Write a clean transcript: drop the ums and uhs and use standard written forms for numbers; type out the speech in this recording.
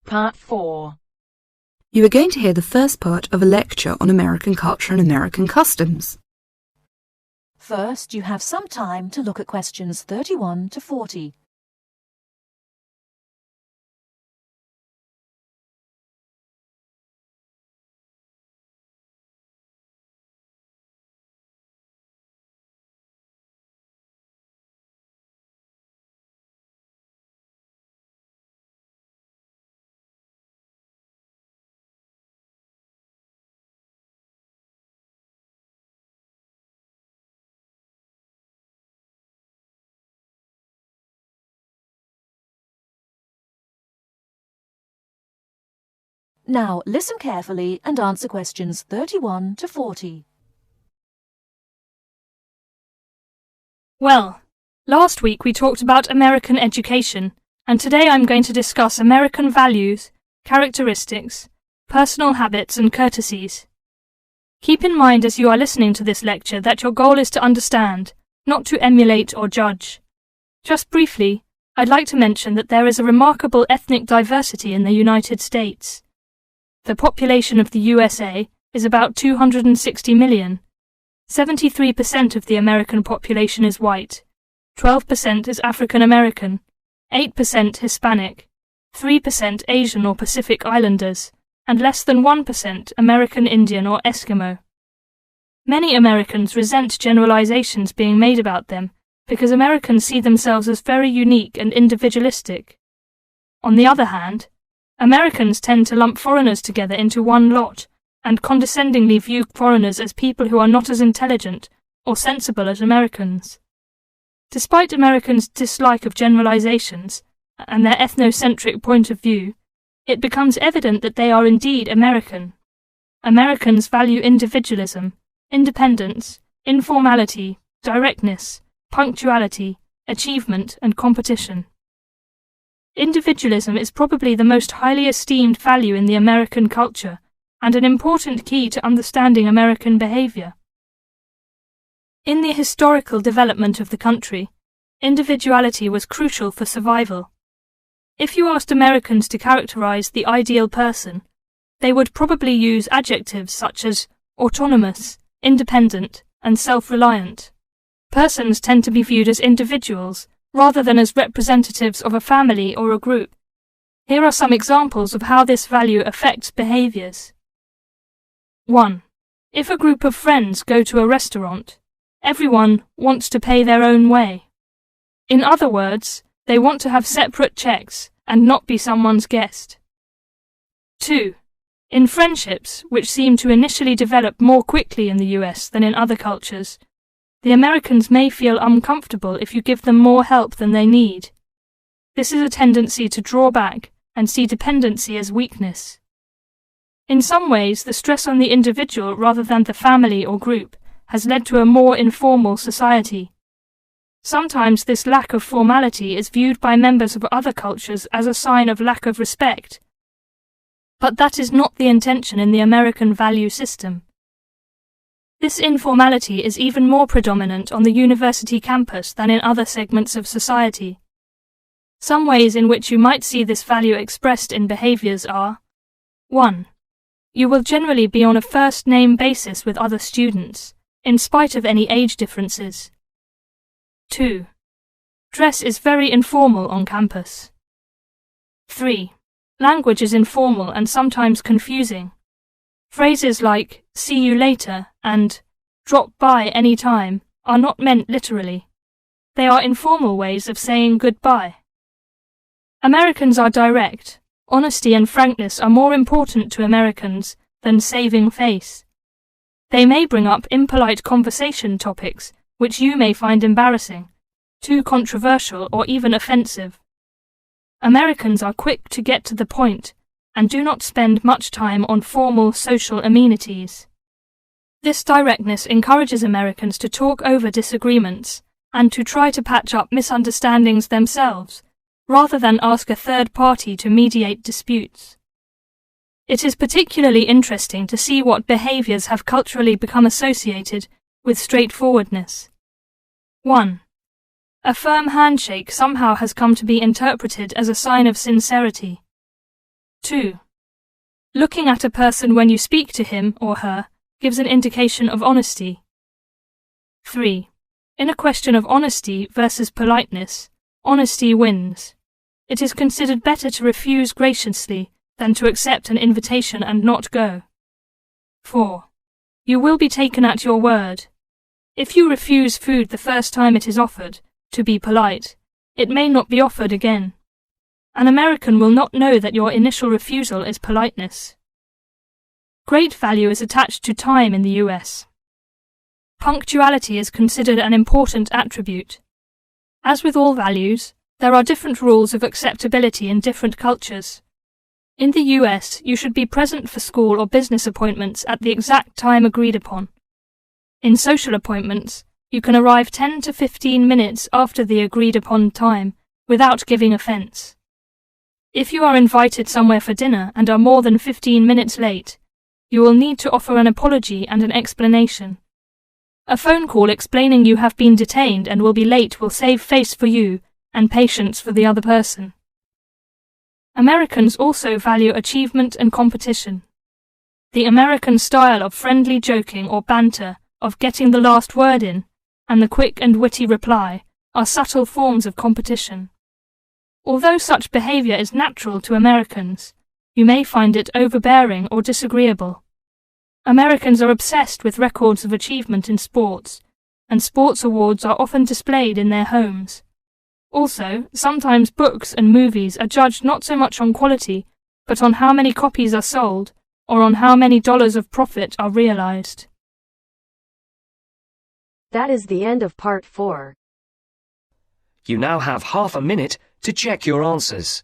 Part 4. You are going to hear the first part of a lecture on American culture and American customs. First, you have some time to look at questions 31 to 40. Now, listen carefully and answer questions 31 to 40. Well, last week we talked about American education, and today I'm going to discuss American values, characteristics, personal habits and courtesies. Keep in mind as you are listening to this lecture that your goal is to understand, not to emulate or judge. Just briefly, I'd like to mention that there is a remarkable ethnic diversity in the United States. The population of the USA is about 260 million. 73% of the American population is white, 12% is African American, 8% Hispanic, 3% Asian or Pacific Islanders, and less than 1% American Indian or Eskimo. Many Americans resent generalizations being made about them because Americans see themselves as very unique and individualistic. On the other hand, Americans tend to lump foreigners together into one lot and condescendingly view foreigners as people who are not as intelligent or sensible as Americans. Despite Americans' dislike of generalizations and their ethnocentric point of view, it becomes evident that they are indeed American. Americans value individualism, independence, informality, directness, punctuality, achievement, and competition. Individualism is probably the most highly esteemed value in the American culture and an important key to understanding American behavior. In the historical development of the country, individuality was crucial for survival. If you asked Americans to characterize the ideal person, they would probably use adjectives such as autonomous, independent, and self-reliant. Persons tend to be viewed as individuals rather than as representatives of a family or a group. Here are some examples of how this value affects behaviors. 1. If a group of friends go to a restaurant, everyone wants to pay their own way. In other words, they want to have separate checks and not be someone's guest. 2. In friendships, which seem to initially develop more quickly in the US than in other cultures, the Americans may feel uncomfortable if you give them more help than they need. This is a tendency to draw back and see dependency as weakness. In some ways, the stress on the individual rather than the family or group has led to a more informal society. Sometimes this lack of formality is viewed by members of other cultures as a sign of lack of respect. But that is not the intention in the American value system. This informality is even more predominant on the university campus than in other segments of society. Some ways in which you might see this value expressed in behaviors are: 1. You will generally be on a first-name basis with other students, in spite of any age differences. 2. Dress is very informal on campus. 3. Language is informal and sometimes confusing. Phrases like "see you later" and "drop by any time" are not meant literally. They are informal ways of saying goodbye. Americans are direct. Honesty and frankness are more important to Americans than saving face. They may bring up impolite conversation topics which you may find embarrassing, too controversial or even offensive. Americans are quick to get to the point and do not spend much time on formal social amenities. This directness encourages Americans to talk over disagreements and to try to patch up misunderstandings themselves, rather than ask a third party to mediate disputes. It is particularly interesting to see what behaviors have culturally become associated with straightforwardness. 1. A firm handshake somehow has come to be interpreted as a sign of sincerity. 2. Looking at a person when you speak to him or her gives an indication of honesty. 3. In a question of honesty versus politeness, honesty wins. It is considered better to refuse graciously than to accept an invitation and not go. 4. You will be taken at your word. If you refuse food the first time it is offered, to be polite, it may not be offered again. An American will not know that your initial refusal is politeness. Great value is attached to time in the US. Punctuality is considered an important attribute. As with all values, there are different rules of acceptability in different cultures. In the US, you should be present for school or business appointments at the exact time agreed upon. In social appointments, you can arrive 10 to 15 minutes after the agreed upon time without giving offense. If you are invited somewhere for dinner and are more than 15 minutes late, you will need to offer an apology and an explanation. A phone call explaining you have been detained and will be late will save face for you and patience for the other person. Americans also value achievement and competition. The American style of friendly joking or banter, of getting the last word in, and the quick and witty reply, are subtle forms of competition. Although such behavior is natural to Americans, you may find it overbearing or disagreeable. Americans are obsessed with records of achievement in sports, and sports awards are often displayed in their homes. Also, sometimes books and movies are judged not so much on quality, but on how many copies are sold, or on how many dollars of profit are realized. That is the end of part 4. You now have half a minute to check your answers.